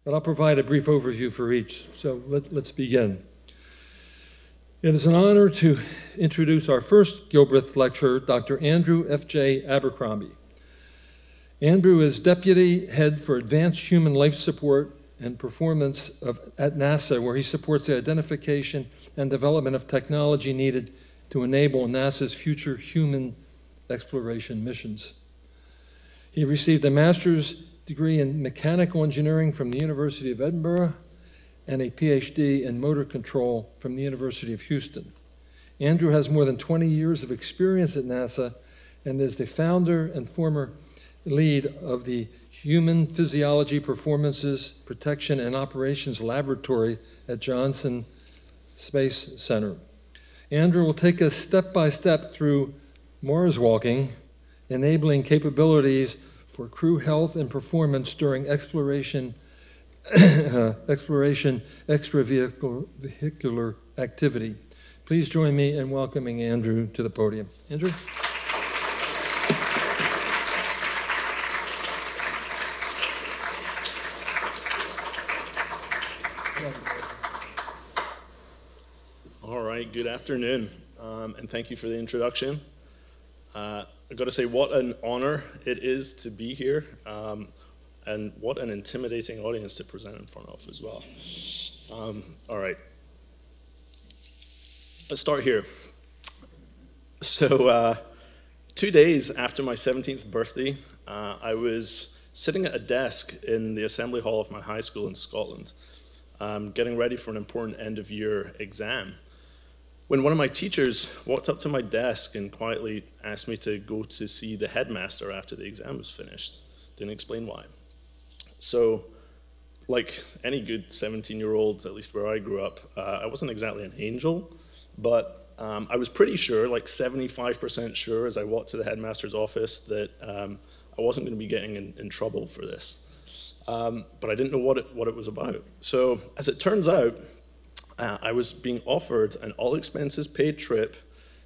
but I'll provide a brief overview for each. So let's begin. It is an honor to introduce our first Gilbreth lecturer, Dr. Andrew F.J. Abercromby. Andrew is Deputy Head for Advanced Human Life Support and Performance at NASA, where he supports the identification and development of technology needed to enable NASA's future human exploration missions. He received a master's degree in mechanical engineering from the University of Edinburgh and a PhD in motor control from the University of Houston. Andrew has more than 20 years of experience at NASA and is the founder and former lead of the Human Physiology Performances, Protection, and Operations Laboratory at Johnson Space Center. Andrew will take us step by step through Mars walking, enabling capabilities for crew health and performance during extravehicular activity. Please join me in welcoming Andrew to the podium. Andrew? All right, good afternoon, and thank you for the introduction. I've got to say what an honor it is to be here, and what an intimidating audience to present in front of as well. All right, let's start here. So 2 days after my 17th birthday, I was sitting at a desk in the assembly hall of my high school in Scotland, getting ready for an important end-of-year exam, when one of my teachers walked up to my desk and quietly asked me to go to see the headmaster after the exam was finished. Didn't explain why. So, like any good 17-year-old, at least where I grew up, I wasn't exactly an angel, but I was pretty sure, like 75% sure as I walked to the headmaster's office, that I wasn't going to be getting in trouble for this. But I didn't know what it was about. So, as it turns out, I was being offered an all-expenses-paid trip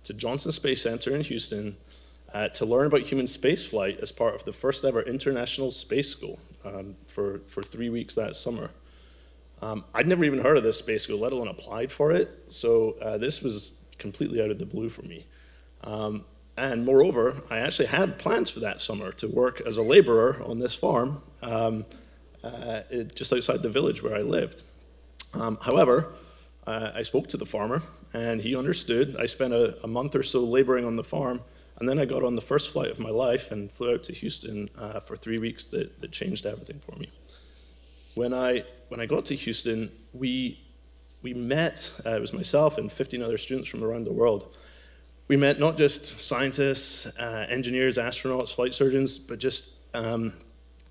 to Johnson Space Center in Houston to learn about human spaceflight as part of the first ever international space school for 3 weeks that summer. I'd never even heard of this space school, let alone applied for it, so this was completely out of the blue for me. And moreover, I actually had plans for that summer to work as a laborer on this farm just outside the village where I lived. However, I spoke to the farmer, and he understood. I spent a month or so laboring on the farm, and then I got on the first flight of my life and flew out to Houston for 3 weeks that changed everything for me. When I got to Houston, we met, it was myself and 15 other students from around the world. We met not just scientists, engineers, astronauts, flight surgeons, but just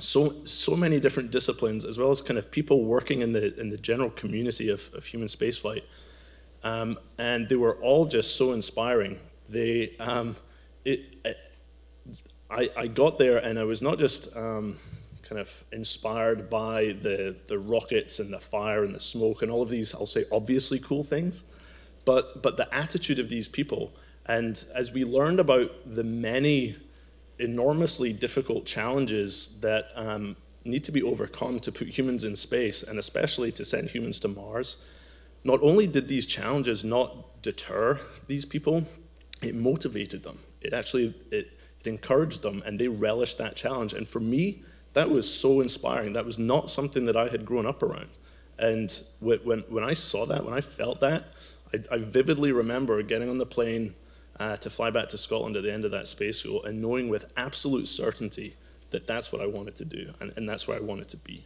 so many different disciplines, as well as kind of people working in the general community of human spaceflight, and they were all just so inspiring. I got there, and I was not just kind of inspired by the rockets and the fire and the smoke and all of these, I'll say, obviously cool things, but the attitude of these people. And as we learned about the many enormously difficult challenges that need to be overcome to put humans in space, and especially to send humans to Mars, not only did these challenges not deter these people, it motivated them. It encouraged them, and they relished that challenge. And for me, that was so inspiring. That was not something that I had grown up around. And when I saw that, when I felt that, I vividly remember getting on the plane to fly back to Scotland at the end of that space school and knowing with absolute certainty that that's what I wanted to do, and that's where I wanted to be.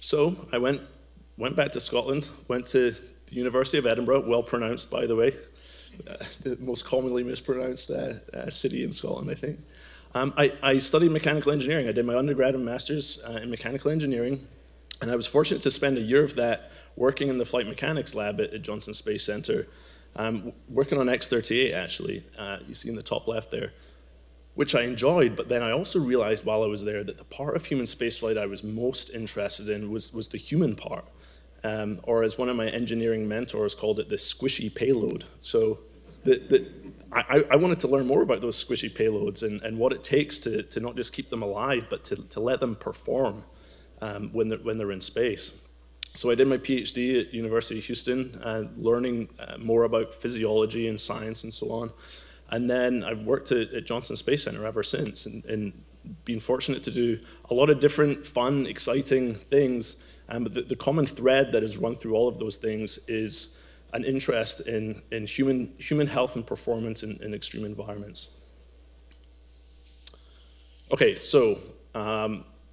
So I went back to Scotland, went to the University of Edinburgh, well pronounced, by the way, the most commonly mispronounced city in Scotland, I think. I studied mechanical engineering. I did my undergrad and master's in mechanical engineering, and I was fortunate to spend a year of that working in the flight mechanics lab at Johnson Space Center, working on X-38, actually, you see in the top left there, which I enjoyed, but then I also realized while I was there that the part of human spaceflight I was most interested in was the human part, or as one of my engineering mentors called it, the squishy payload. So I wanted to learn more about those squishy payloads and what it takes to not just keep them alive, but to let them perform. when they're in space. So I did my PhD at University of Houston, learning more about physiology and science and so on. And then I've worked at Johnson Space Center ever since, and been fortunate to do a lot of different fun, exciting things. But the common thread that has run through all of those things is an interest in human health and performance in extreme environments. Okay, so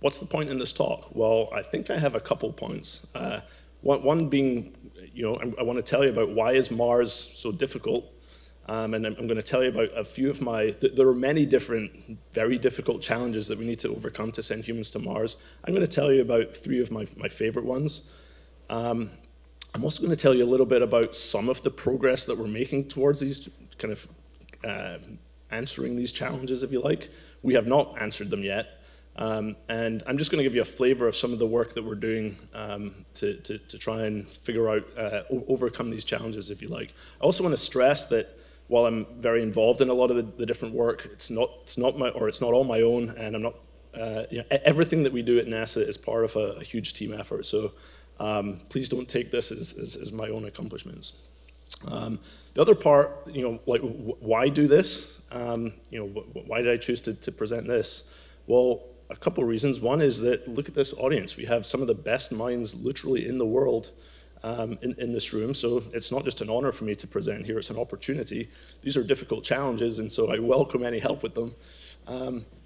what's the point in this talk? Well, I think I have a couple points. One being, I want to tell you about why is Mars so difficult. And I'm going to tell you about a few of there are many different, very difficult challenges that we need to overcome to send humans to Mars. I'm going to tell you about 3 of my favorite ones. I'm also going to tell you a little bit about some of the progress that we're making towards these kind of answering these challenges, if you like. We have not answered them yet. And I'm just going to give you a flavor of some of the work that we're doing to try and figure out, overcome these challenges, if you like. I also want to stress that while I'm very involved in a lot of the different work, it's not all my own, and I'm not. Everything that we do at NASA is part of a huge team effort. So please don't take this as my own accomplishments. The other part, like why do this? Why did I choose to present this? Well, a couple of reasons. One is that look at this audience. We have some of the best minds literally in the world in this room. So it's not just an honor for me to present here, it's an opportunity. These are difficult challenges, and so I welcome any help with them.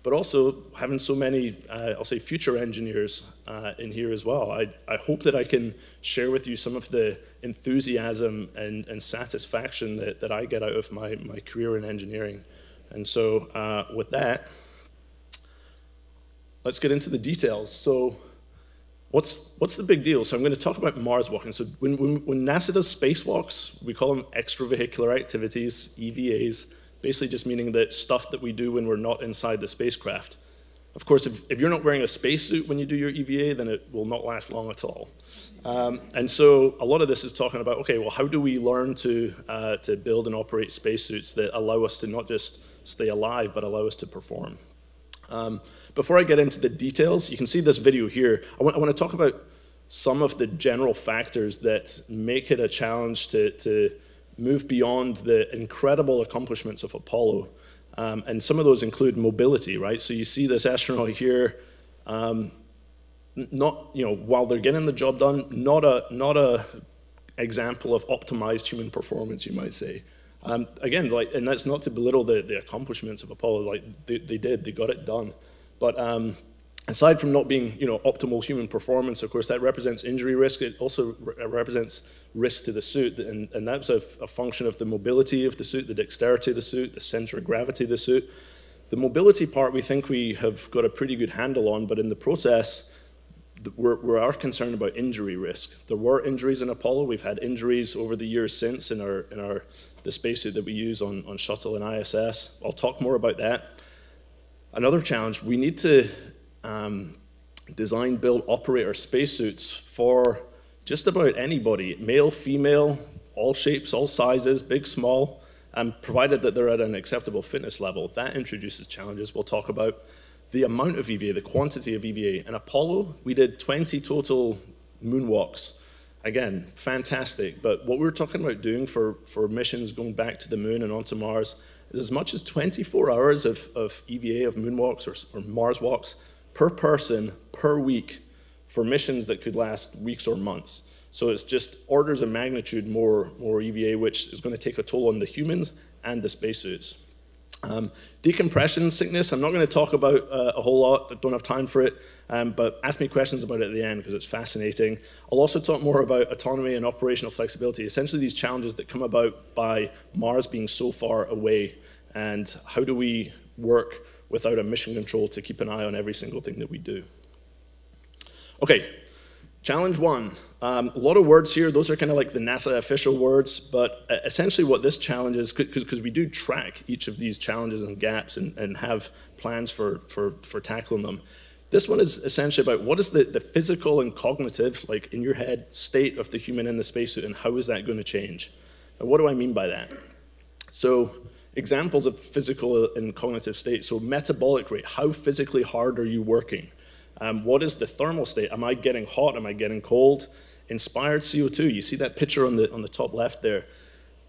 But also having so many, I'll say, future engineers in here as well. I hope that I can share with you some of the enthusiasm and satisfaction that I get out of my career in engineering. And so with that, let's get into the details. So what's the big deal? So I'm going to talk about Mars walking. So when NASA does spacewalks, we call them extravehicular activities, EVAs, basically just meaning that stuff that we do when we're not inside the spacecraft. Of course, if you're not wearing a spacesuit when you do your EVA, then it will not last long at all. And so a lot of this is talking about, okay, well, how do we learn to build and operate spacesuits that allow us to not just stay alive, but allow us to perform? Before I get into the details, you can see this video here. I want to talk about some of the general factors that make it a challenge to move beyond the incredible accomplishments of Apollo. And some of those include mobility, right? So you see this astronaut here, while they're getting the job done, not a example of optimized human performance, you might say. Again, and that's not to belittle the accomplishments of Apollo. They got it done. But aside from not being, optimal human performance, of course, that represents injury risk. It also represents risk to the suit, and that's a function of the mobility of the suit, the dexterity of the suit, the center of gravity of the suit. The mobility part we think we have got a pretty good handle on, but in the process, we are concerned about injury risk. There were injuries in Apollo. We've had injuries over the years since in the spacesuit that we use on shuttle and ISS. I'll talk more about that. Another challenge, we need to design, build, operate our spacesuits for just about anybody, male, female, all shapes, all sizes, big, small, provided that they're at an acceptable fitness level. That introduces challenges. We'll talk about the amount of EVA, the quantity of EVA. In Apollo, we did 20 total moonwalks. Again, fantastic, but what we're talking about doing for missions going back to the moon and onto Mars is as much as 24 hours of EVA, of moonwalks or Mars walks per person per week for missions that could last weeks or months. So it's just orders of magnitude more EVA, which is going to take a toll on the humans and the spacesuits. Decompression sickness, I'm not going to talk about a whole lot, I don't have time for it, but ask me questions about it at the end because it's fascinating. I'll also talk more about autonomy and operational flexibility, essentially these challenges that come about by Mars being so far away, and how do we work without a mission control to keep an eye on every single thing that we do. Okay, challenge 1. A lot of words here, those are kind of like the NASA official words, but essentially what this challenge is, because we do track each of these challenges and gaps and have plans for tackling them. This one is essentially about what is the physical and cognitive, like in your head, state of the human in the spacesuit, and how is that going to change? And what do I mean by that? So examples of physical and cognitive states. So metabolic rate, how physically hard are you working? What is the thermal state? Am I getting hot? Am I getting cold? Inspired CO2, you see that picture on the top left there.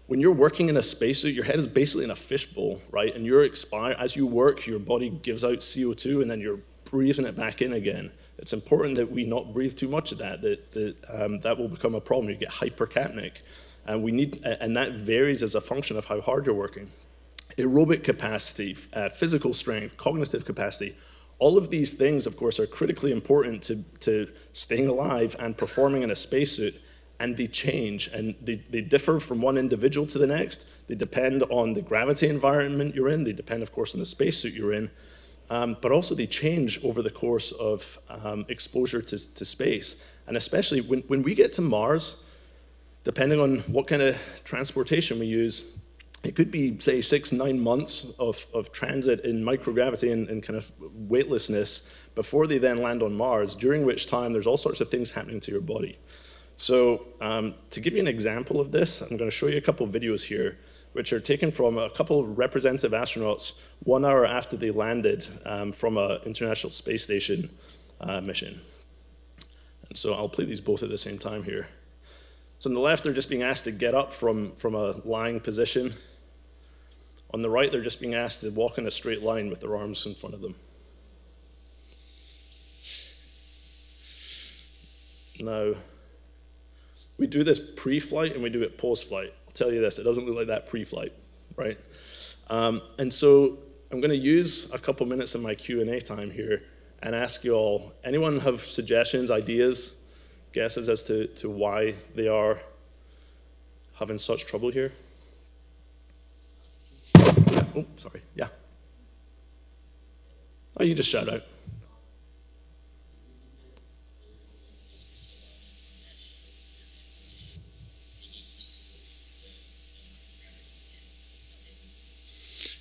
When you're working in a spacesuit, your head is basically in a fishbowl, right? And you're expired. As you work, your body gives out CO2, and then you're breathing it back in again. It's important that we not breathe too much of that will become a problem. You get hypercapnic. And that varies as a function of how hard you're working. Aerobic capacity, physical strength, cognitive capacity, all of these things, of course, are critically important to staying alive and performing in a spacesuit, and they change, and they differ from one individual to the next. They depend on the gravity environment you're in. They depend, of course, on the spacesuit you're in. But also they change over the course of exposure to space. And especially when we get to Mars, depending on what kind of transportation we use, it could be, say, 6-9 months of transit in microgravity and kind of weightlessness before they then land on Mars, during which time there's all sorts of things happening to your body. So to give you an example of this, I'm going to show you a couple of videos here, which are taken from a couple of representative astronauts 1 hour after they landed from an International Space Station mission. And so I'll play these both at the same time here. So on the left, they're just being asked to get up from a lying position. On the right, they're just being asked to walk in a straight line with their arms in front of them. Now, we do this pre-flight and we do it post-flight. I'll tell you this, it doesn't look like that pre-flight, right? And so I'm going to use a couple minutes of my Q&A time here and ask you all, anyone have suggestions, ideas, guesses as to why they are having such trouble here? Yeah. Oh, sorry. Yeah. Oh, you just shout out.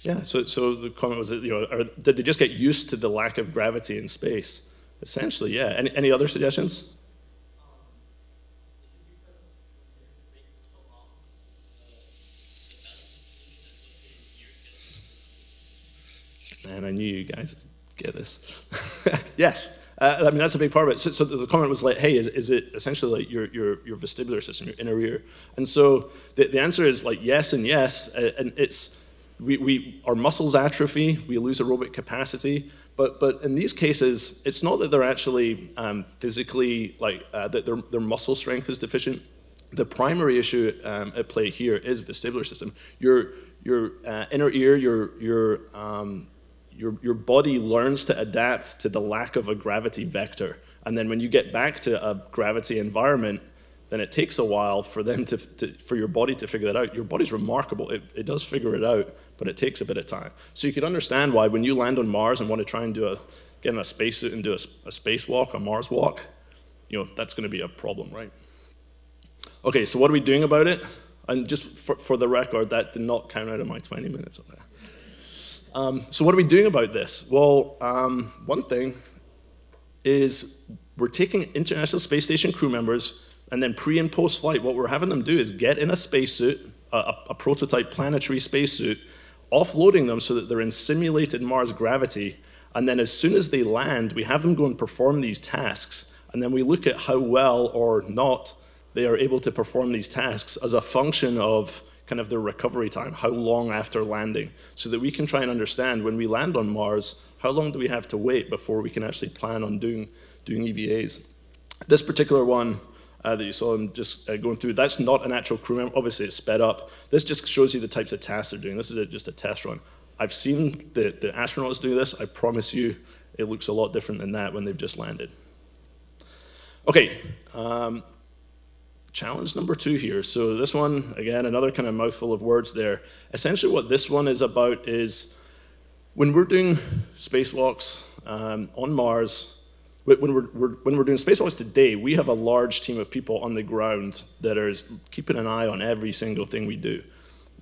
Yeah, so the comment was that, did they just get used to the lack of gravity in space? Essentially, yeah. Any other suggestions? Man, I knew you guys get this. Yes, I mean, that's a big part of it. So the comment was like, hey, is it essentially like your vestibular system, your inner ear? And so the answer is like yes and yes, and it's, our muscles atrophy, we lose aerobic capacity, but in these cases, it's not that they're actually physically, that their muscle strength is deficient. The primary issue at play here is vestibular system. Your inner ear, your body learns to adapt to the lack of a gravity vector. And then when you get back to a gravity environment, then it takes a while for them for your body to figure that out. Your body's remarkable. It does figure it out, but it takes a bit of time. So you could understand why when you land on Mars and want to try and get in a spacesuit and do a spacewalk, a Mars walk, that's going to be a problem, right? Okay, so what are we doing about it? And just for the record, that did not count out of my 20 minutes of that. So what are we doing about this? Well, one thing is we're taking International Space Station crew members, and then pre and post flight, what we're having them do is get in a spacesuit, a prototype planetary spacesuit, offloading them so that they're in simulated Mars gravity, and then as soon as they land, we have them go and perform these tasks, and then we look at how well or not they are able to perform these tasks as a function of kind of their recovery time, how long after landing, so that we can try and understand when we land on Mars, how long do we have to wait before we can actually plan on doing EVAs. This particular one that you saw them just going through, that's not an actual crew member. Obviously, it's sped up. This just shows you the types of tasks they're doing. This is just a test run. I've seen the astronauts do this. I promise you, it looks a lot different than that when they've just landed. Okay, challenge number 2 here. So this one, again, another kind of mouthful of words there. Essentially what this one is about is when we're doing spacewalks on Mars, when we're doing spacewalks today, we have a large team of people on the ground that are keeping an eye on every single thing we do.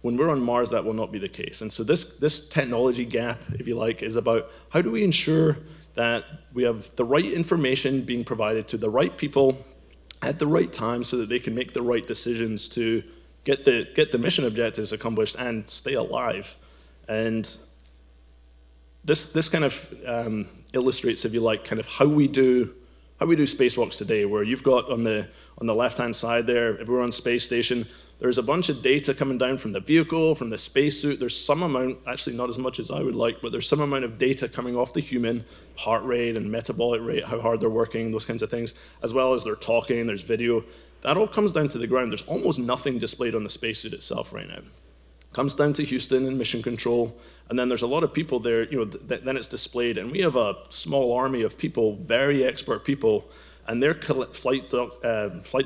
When we're on Mars, that will not be the case. And so this technology gap, if you like, is about how do we ensure that we have the right information being provided to the right people at the right time so that they can make the right decisions to get the mission objectives accomplished and stay alive. And this kind of illustrates, if you like, kind of how we do spacewalks today, where you've got on the left-hand side there, if we're on space station, there's a bunch of data coming down from the vehicle, from the spacesuit. There's some amount, actually not as much as I would like, but there's some amount of data coming off the human, heart rate and metabolic rate, how hard they're working, those kinds of things, as well as they're talking, there's video. That all comes down to the ground. There's almost nothing displayed on the spacesuit itself right now. Comes down to Houston and mission control, and then there's a lot of people there, then it's displayed, and we have a small army of people, very expert people, and they're flight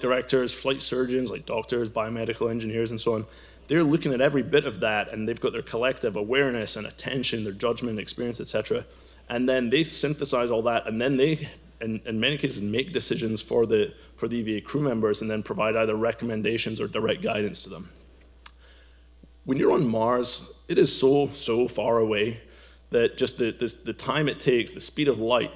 directors, flight surgeons, like doctors, biomedical engineers, and so on. They're looking at every bit of that, and they've got their collective awareness and attention, their judgment, experience, etc. And then they synthesize all that, and then they, in many cases, make decisions for the EVA crew members, and then provide either recommendations or direct guidance to them. When you're on Mars, it is so far away that just the time it takes, the speed of light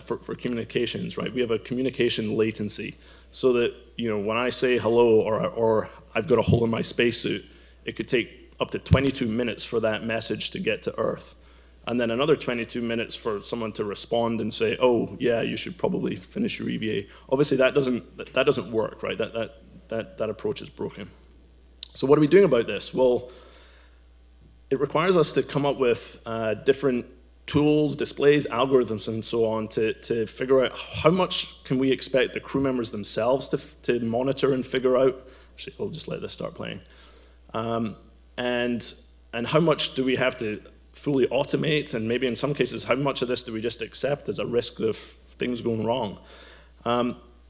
for communications, right? We have a communication latency, so that when I say hello or I've got a hole in my spacesuit, it could take up to 22 minutes for that message to get to Earth, and then another 22 minutes for someone to respond and say, oh yeah, you should probably finish your EVA. Obviously, that doesn't work, right? That approach is broken. So what are we doing about this? Well, it requires us to come up with different tools, displays, algorithms, and so on to figure out how much can we expect the crew members themselves to monitor and figure out. Actually, I'll just let this start playing. And how much do we have to fully automate, and maybe in some cases, how much of this do we just accept as a risk of things going wrong?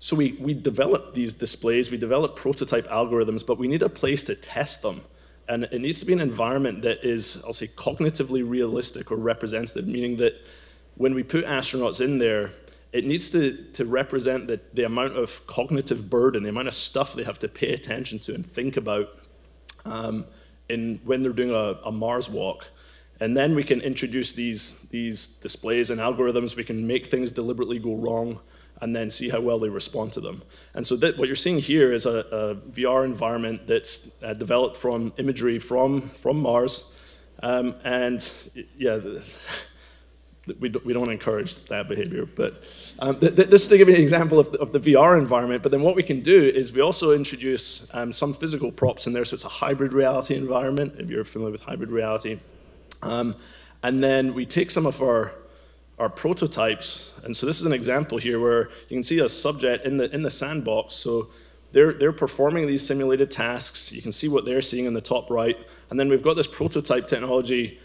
So we develop these displays, we develop prototype algorithms, but we need a place to test them. And it needs to be an environment that is, I'll say, cognitively realistic or representative, meaning that when we put astronauts in there, it needs to represent the amount of cognitive burden, the amount of stuff they have to pay attention to and think about when they're doing a Mars walk. And then we can introduce these displays and algorithms. We can make things deliberately go wrong, and then see how well they respond to them. And so what you're seeing here is a VR environment that's developed from imagery from Mars. And yeah, we don't encourage that behavior, but this is to give you an example of the VR environment. But then what we can do is we also introduce some physical props in there, so it's a hybrid reality environment, if you're familiar with hybrid reality. And then we take some of our prototypes, and so this is an example here where you can see a subject in the sandbox. So they're performing these simulated tasks. You can see what they're seeing in the top right, and then we've got this prototype technology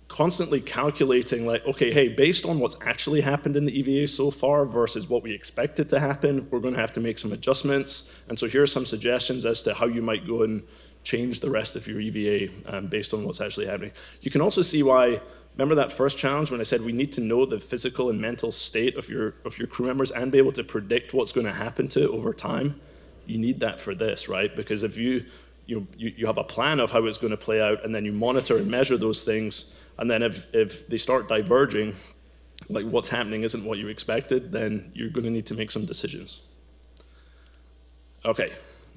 constantly calculating, like, okay, hey, based on what's actually happened in the EVA so far versus what we expected to happen, we're going to have to make some adjustments. And so here are some suggestions as to how you might go and change the rest of your EVA based on what's actually happening. You can also see why. Remember that first challenge when I said we need to know the physical and mental state of your crew members and be able to predict what's going to happen to it over time? You need that for this, right? Because if you have a plan of how it's going to play out, and then you monitor and measure those things, and then if they start diverging, like what's happening isn't what you expected, then you're going to need to make some decisions. Okay,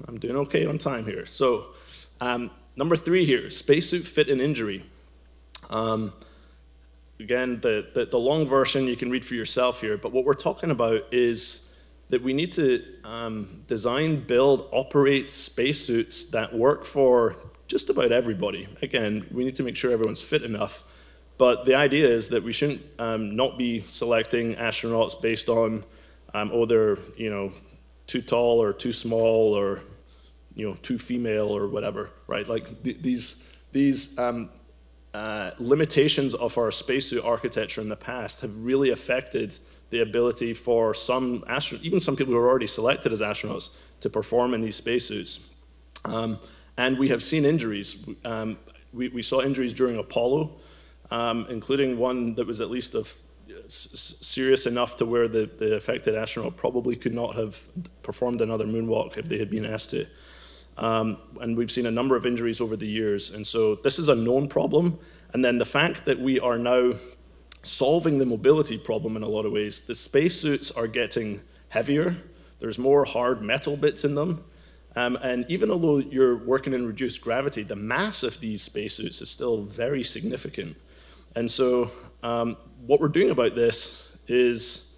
I'm doing okay on time here. So number 3 here, spacesuit fit and injury. Again, the long version you can read for yourself here, but what we're talking about is that we need to design, build, operate spacesuits that work for just about everybody. Again, we need to make sure everyone's fit enough, but the idea is that we shouldn't not be selecting astronauts based on, they're too tall or too small or too female or whatever, right? Like these limitations of our spacesuit architecture in the past have really affected the ability for some astronauts, even some people who are already selected as astronauts, to perform in these spacesuits. And we have seen injuries. We saw injuries during Apollo, including one that was at least serious enough to where the affected astronaut probably could not have performed another moonwalk if they had been asked to. And we've seen a number of injuries over the years. And so this is a known problem. And then the fact that we are now solving the mobility problem in a lot of ways, the spacesuits are getting heavier. There's more hard metal bits in them. And even although you're working in reduced gravity, the mass of these spacesuits is still very significant. And so what we're doing about this is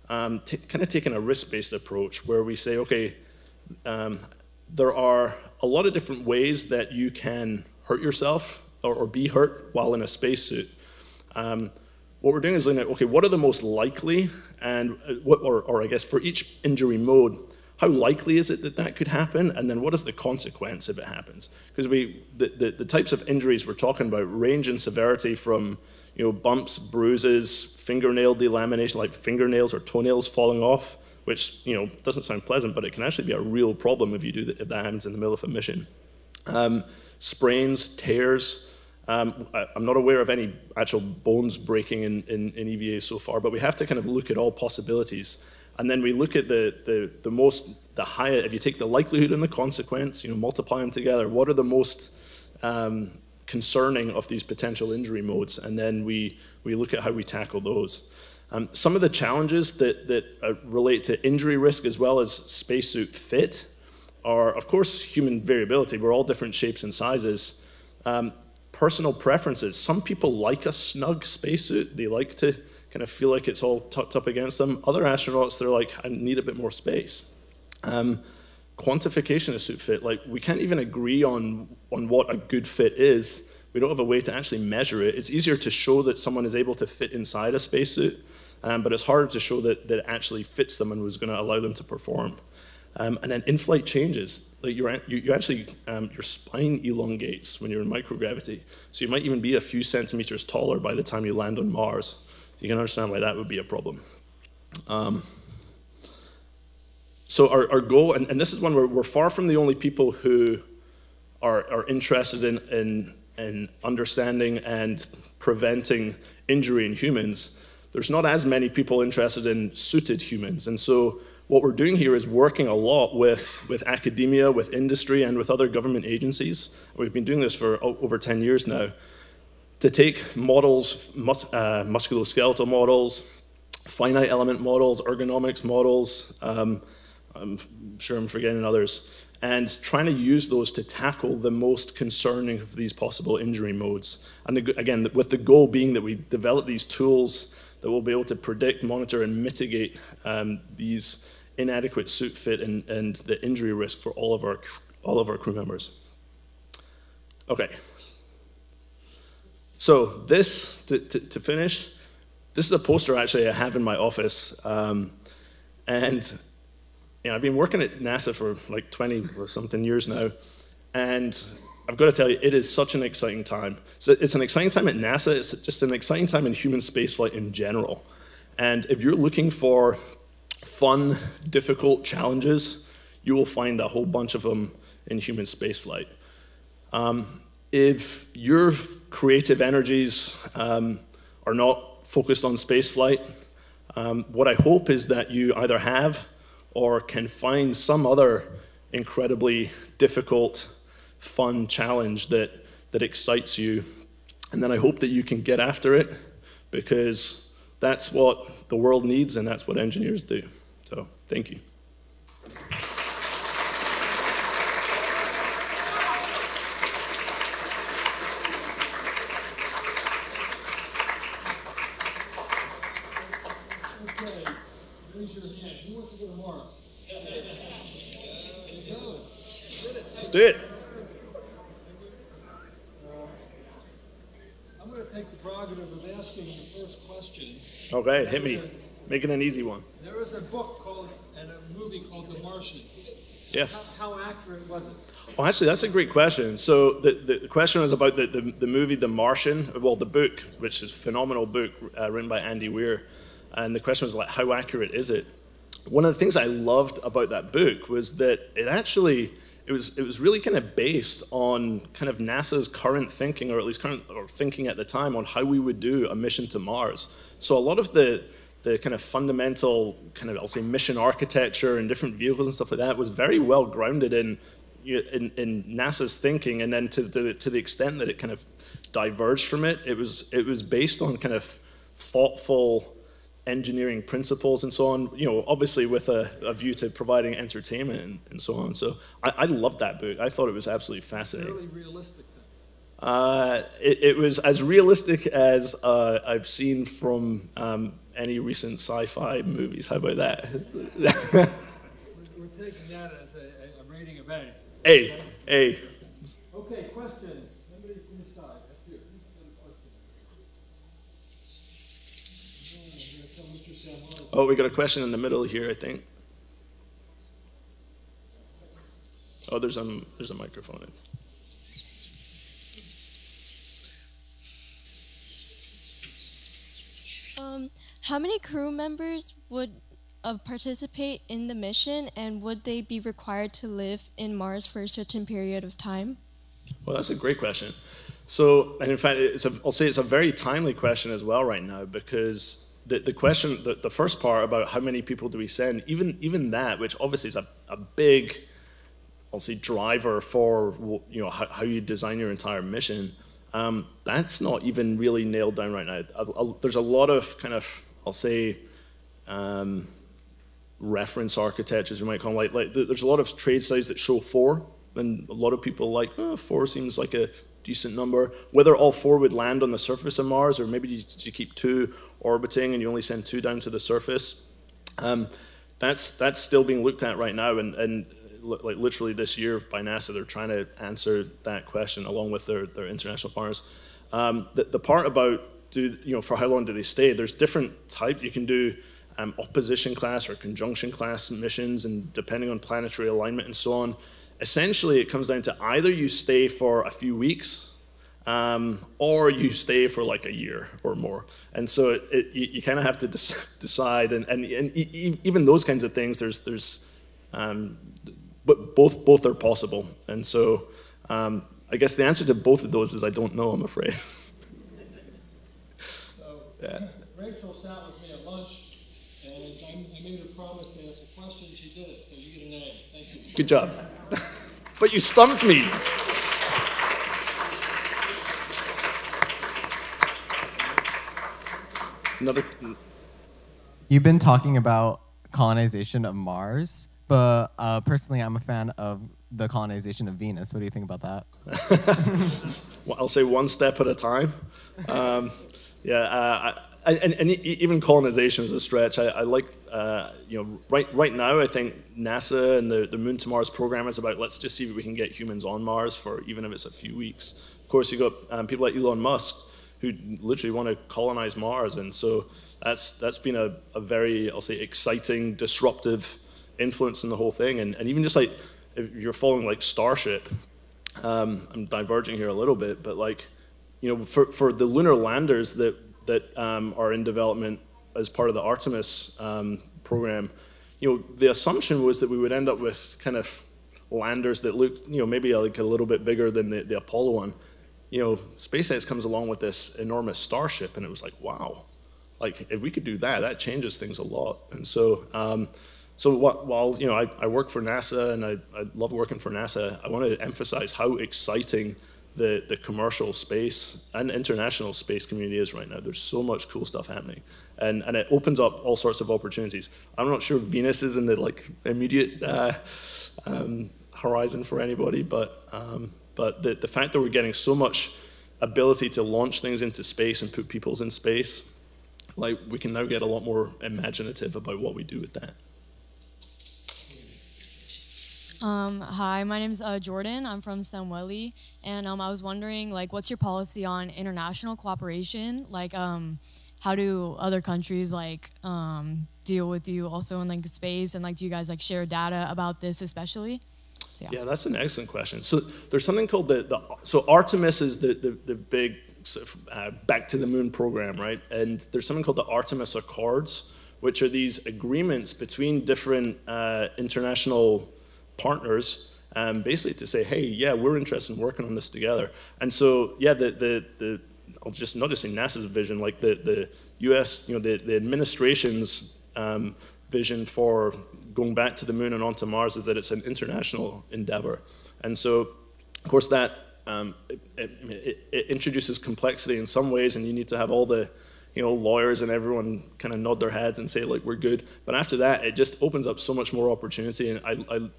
kind of taking a risk-based approach where we say, okay, there are a lot of different ways that you can hurt yourself or be hurt while in a spacesuit. What we're doing is looking at, okay, what are the most likely, and or I guess for each injury mode, how likely is it that that could happen, and then what is the consequence if it happens? Because the types of injuries we're talking about range in severity from bumps, bruises, fingernail delamination, like fingernails or toenails falling off, which doesn't sound pleasant, but it can actually be a real problem if if that happens in the middle of a mission. Sprains, tears. I'm not aware of any actual bones breaking in EVA so far, but we have to kind of look at all possibilities. And then we look at the higher, if you take the likelihood and the consequence, multiply them together, what are the most concerning of these potential injury modes? And then we look at how we tackle those. Some of the challenges that relate to injury risk as well as spacesuit fit are, of course, human variability. We're all different shapes and sizes. Personal preferences. Some people like a snug spacesuit. They like to kind of feel like it's all tucked up against them. Other astronauts, they're like, I need a bit more space. Quantification of suit fit. Like, we can't even agree on what a good fit is. We don't have a way to actually measure it. It's easier to show that someone is able to fit inside a spacesuit, but it's harder to show that it actually fits them and was going to allow them to perform. And then in-flight changes. Like you actually, your spine elongates when you're in microgravity. So you might even be a few centimeters taller by the time you land on Mars. So you can understand why that would be a problem. So our goal, and this is one where we're far from the only people who are interested in understanding and preventing injury in humans. There's not as many people interested in suited humans. And so what we're doing here is working a lot with academia, with industry, and with other government agencies. We've been doing this for over 10 years now, to take models, musculoskeletal models, finite element models, ergonomics models, I'm sure I'm forgetting others, and trying to use those to tackle the most concerning of these possible injury modes. And again, with the goal being that we develop these tools that will be able to predict, monitor, and mitigate these inadequate suit fit and the injury risk for all of our crew members. Okay. So this, to finish, this is a poster actually I have in my office, and I've been working at NASA for like 20 or something years now, and I've got to tell you, it is such an exciting time. So it's an exciting time at NASA. It's just an exciting time in human spaceflight in general. And if you're looking for fun, difficult challenges, you will find a whole bunch of them in human spaceflight. If your creative energies are not focused on spaceflight, what I hope is that you either have or can find some other incredibly difficult, fun challenge that excites you. And then I hope that you can get after it, because that's what the world needs and that's what engineers do. So, thank you. Let's do it. I'm going to take the prerogative of asking the first question. Okay, hit me. Make it an easy one. There is a book called, and a movie called The Martian. Yes. How accurate was it? Well, actually, that's a great question. So the question was about the movie The Martian, well, the book, which is a phenomenal book written by Andy Weir. And the question was like, how accurate is it? One of the things I loved about that book was that it was really kind of based on kind of NASA's current thinking, or at least thinking at the time, on how we would do a mission to Mars. So a lot of the kind of fundamental kind of, I'll say, mission architecture and different vehicles and stuff like that was very well grounded in NASA's thinking, and then to the extent that it kind of diverged from it, it was based on kind of thoughtful engineering principles and so on, obviously with a view to providing entertainment and so on. So I loved that book. I thought it was absolutely fascinating. Fairly realistic then. It was as realistic as I've seen from any recent sci-fi movies. How about that? We're taking that as a rating of A. A. Okay, questions? Somebody from the side. Up here. Who's got a question? Oh, we got a question in the middle here, I think. Oh, there's a microphone. How many crew members would participate in the mission, and would they be required to live in Mars for a certain period of time? Well, that's a great question. So, and in fact, I'll say it's a very timely question as well right now, because the question, the first part about how many people do we send, even that, which obviously is a big, I'll say, driver for how you design your entire mission. That's not even really nailed down right now. There's a lot of kind of, I'll say, reference architectures, you might call them. Like there's a lot of trade studies that show 4, and a lot of people are like, 4 seems like a decent number. Whether all 4 would land on the surface of Mars, or maybe you keep 2 orbiting and you only send 2 down to the surface. That's still being looked at right now, and like literally this year by NASA, they're trying to answer that question along with their international partners. The part about for how long do they stay? There's different types. You can do opposition class or conjunction class missions, and depending on planetary alignment and so on. Essentially, it comes down to either you stay for a few weeks, or you stay for like a year or more. And so you kind of have to decide. And even those kinds of things, but both are possible. And so I guess the answer to both of those is I don't know, I'm afraid. Yeah. Rachel sat with me at lunch, and I made her promise to ask a question. She did it, so you get an A. Thank you. Good job. But you stumped me. You've been talking about colonization of Mars, but personally, I'm a fan of the colonization of Venus. What do you think about that? Well, I'll say one step at a time. And even colonization is a stretch. I like, right now I think NASA and the Moon to Mars program is about, let's just see if we can get humans on Mars for even if it's a few weeks. Of course, you got people like Elon Musk who literally want to colonize Mars, and so that's been a very, I'll say, exciting, disruptive influence in the whole thing. And even just like if you're following like Starship, I'm diverging here a little bit, but like, for the lunar landers that are in development as part of the Artemis program, the assumption was that we would end up with kind of landers that looked, maybe like a little bit bigger than the Apollo one. SpaceX comes along with this enormous Starship, and it was like, wow, like if we could do that, that changes things a lot. And so, while I work for NASA and I love working for NASA, I want to emphasize how exciting the commercial space and international space community is right now. There's so much cool stuff happening, and it opens up all sorts of opportunities. I'm not sure Venus is in the immediate horizon for anybody, but the fact that we're getting so much ability to launch things into space and put peoples in space, like we can now get a lot more imaginative about what we do with that. Hi, my name's Jordan. I'm from Samueli, and I was wondering, what's your policy on international cooperation? How do other countries deal with you also in space, and do you guys share data about this especially? So, yeah, that's an excellent question. So there's something called so Artemis is the big back to the moon program, right? And there's something called the Artemis Accords, which are these agreements between different international partners, basically to say, hey, yeah, we're interested in working on this together. And so, yeah, I'll just not just say NASA's vision, like the U.S., the administration's vision for going back to the moon and onto Mars is that it's an international endeavor. And so, of course, that it introduces complexity in some ways, and you need to have all the lawyers and everyone kind of nod their heads and say, like, we're good. But after that, it just opens up so much more opportunity. And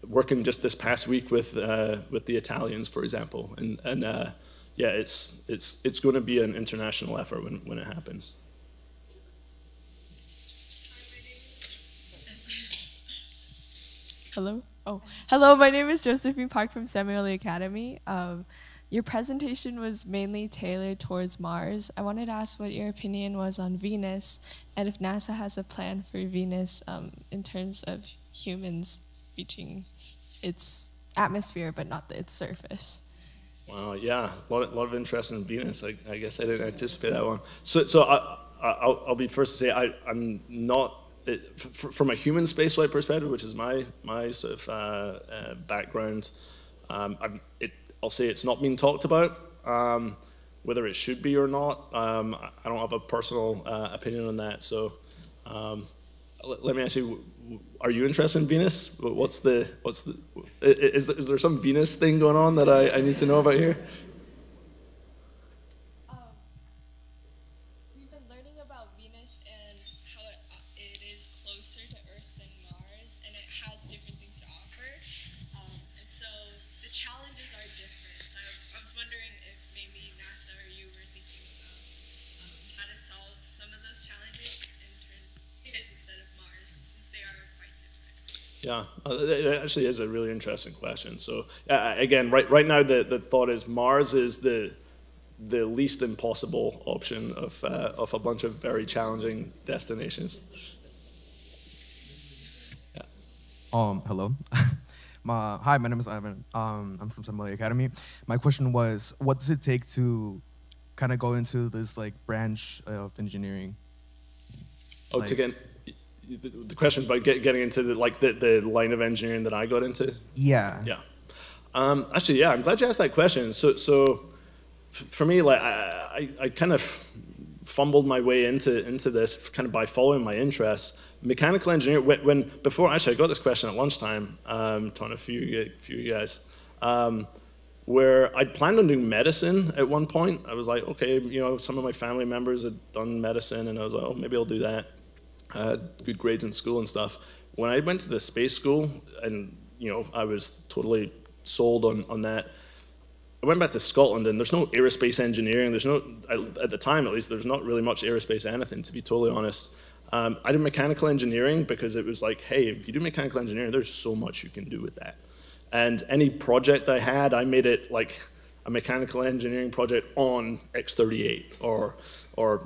working just this past week with the Italians, for example, and yeah, it's going to be an international effort when it happens. Hello? Oh, hello, my name is Josephine Park from Samuel Academy. Your presentation was mainly tailored towards Mars. I wanted to ask what your opinion was on Venus, and if NASA has a plan for Venus in terms of humans reaching its atmosphere, but not its surface. Wow, yeah, a lot of interest in Venus. I guess I didn't anticipate that one. So I'll be first to say I'm not, from a human spaceflight perspective, which is my sort of background. I'll say it's not being talked about. Whether it should be or not, I don't have a personal opinion on that. So let me ask you: are you interested in Venus? Is there some Venus thing going on that I need to know about here? We've been learning about Venus and how it is closer to Earth than Mars, and it has different things to offer. And so the challenges are different. So I was wondering if maybe NASA or you were thinking about how to solve some of those challenges in terms of Venus instead of Mars, since they are quite different. Yeah, it actually is a really interesting question. So again, right now the thought is Mars is the least impossible option of a bunch of very challenging destinations. Yeah. Hello. Hi, my name is Ivan. I'm from Samuel Academy. My question was, what does it take to kind of go into this like branch of engineering? Oh, like, to get the question about getting into the line of engineering that I got into. Yeah. Yeah. Actually, yeah, I'm glad you asked that question. So for me, like I kind of fumbled my way into this kind of by following my interests. Mechanical engineering. Before I got this question at lunchtime, talking to a few of you guys, where I'd planned on doing medicine at one point. I was like, okay, some of my family members had done medicine, and I was like, oh, maybe I'll do that. I had good grades in school and stuff. When I went to the space school, and I was totally sold on that. I went back to Scotland, and there's no aerospace engineering. There's no, at the time at least, there's not really much aerospace anything, to be totally honest. I did mechanical engineering because it was like, hey, if you do mechanical engineering, there's so much you can do with that. And any project I had, I made it like a mechanical engineering project on X-38 or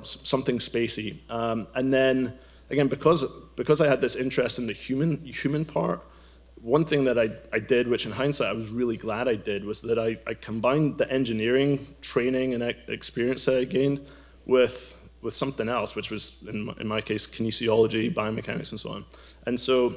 something spacey. And then again, because I had this interest in the human part, one thing that I did, which in hindsight I was really glad I did, was that I combined the engineering training and experience that I gained with something else, which was, in my case, kinesiology, biomechanics, and so on. And so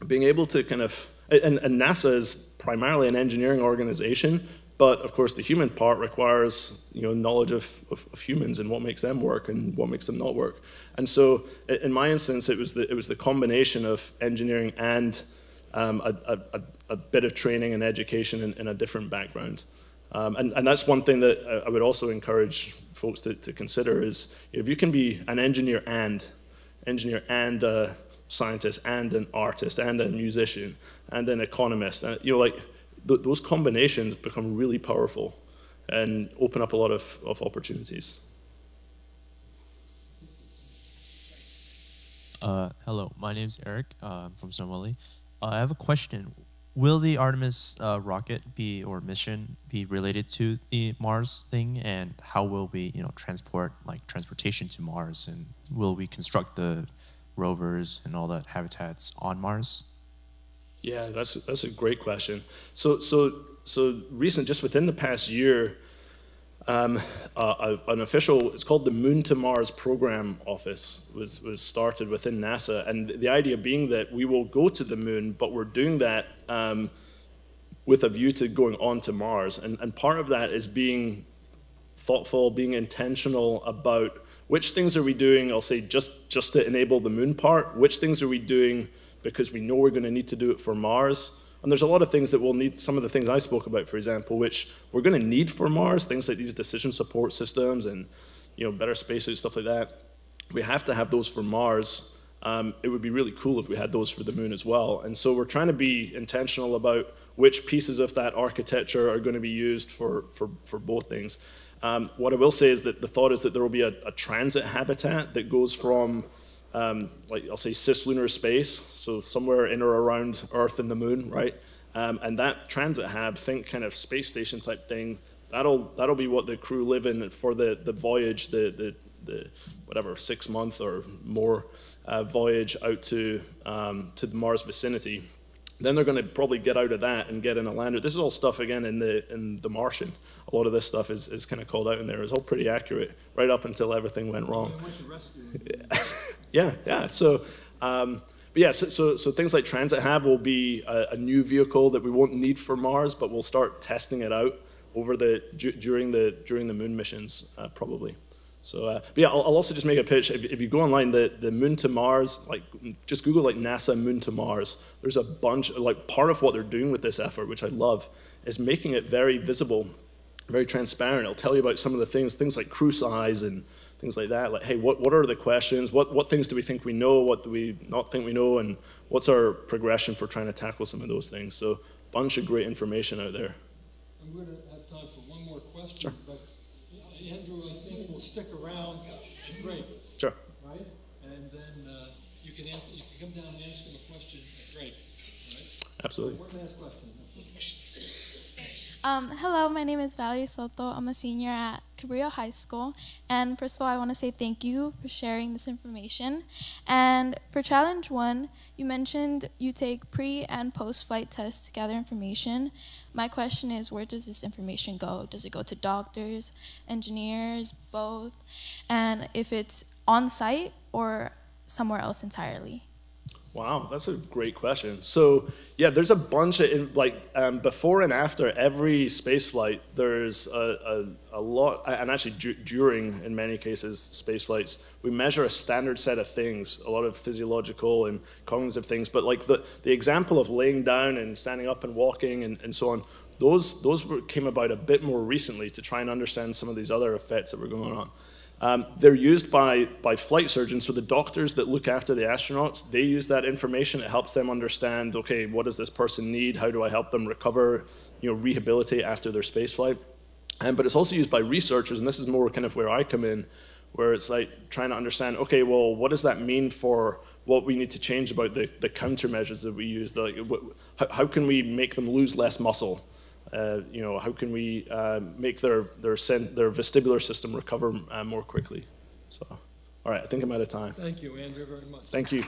being able to kind of, and NASA is primarily an engineering organization, but of course the human part requires knowledge of humans and what makes them work and what makes them not work. And so in my instance, it was the combination of engineering and a bit of training and education in a different background. And that's one thing that I would also encourage folks to consider is if you can be an engineer and a scientist and an artist and a musician and an economist, those combinations become really powerful and open up a lot of opportunities. Hello, my name's Eric. I'm from Somali. I have a question. Will the Artemis rocket mission be related to the Mars thing, and how will we, transportation to Mars, and will we construct the rovers and all that habitats on Mars? Yeah, that's a great question. So recent, just within the past year, an official, it's called the Moon to Mars Program Office, was started within NASA, and the idea being that we will go to the moon, but we're doing that with a view to going on to Mars, and part of that is being thoughtful, being intentional about which things are we doing, I'll say just to enable the moon part, which things are we doing because we know we're going to need to do it for Mars. And there's a lot of things that we'll need, some of the things I spoke about, for example, which we're going to need for Mars, things like these decision support systems and better spacesuits, stuff like that. We have to have those for Mars. it would be really cool if we had those for the moon as well. And so we're trying to be intentional about which pieces of that architecture are going to be used for both things. What I will say is that the thought is that there will be a transit habitat that goes from, like I'll say, cislunar space, so somewhere in or around Earth and the moon, right? And that transit hab, think kind of space station type thing, that'll be what the crew live in for the voyage, the whatever 6 month or more voyage out to the Mars vicinity. Then they're going to probably get out of that and get in a lander. This is all stuff again in the Martian. A lot of this stuff is kind of called out in there. It's all pretty accurate right up until everything went wrong. Yeah. So. But yeah, so things like Transit Hab will be a new vehicle that we won't need for Mars, but we'll start testing it out over during the moon missions probably. So but yeah, I'll also just make a pitch. If you go online, the moon to Mars, like just Google like NASA moon to Mars. There's a bunch, like part of what they're doing with this effort, which I love, is making it very visible, very transparent. It'll tell you about some of the things like crew size and things like that. Like, hey, what are the questions? What things do we think we know? What do we not think we know? And what's our progression for trying to tackle some of those things? So a bunch of great information out there. I'm going to have time for one more question, but Andrew, I think will stick around. Great. Sure. Right? And then you can come down and ask him a question. Great. Right? Absolutely. One last question. Hello, my name is Valerie Soto. I'm a senior at Cabrillo High School. And first of all, I want to say thank you for sharing this information. And for Challenge 1, you mentioned you take pre- and post-flight tests to gather information. My question is, where does this information go? Does it go to doctors, engineers, both? And if it's on-site or somewhere else entirely? Wow, that's a great question. So yeah, there's a bunch of, before and after every space flight, there's a lot, and actually during, in many cases, space flights, we measure a standard set of things, a lot of physiological and cognitive things, but like the example of laying down and standing up and walking and so on, those came about a bit more recently to try and understand some of these other effects that were going on. They're used by flight surgeons, so the doctors that look after the astronauts, they use that information. It helps them understand, okay, what does this person need? How do I help them recover, rehabilitate after their space flight? But it's also used by researchers, and this is more kind of where I come in, where it's like trying to understand, okay, well, what does that mean for what we need to change about the countermeasures that we use? How can we make them lose less muscle? How can we make their vestibular system recover more quickly? So, all right, I think I'm out of time. Thank you, Andrew, very much. Thank you.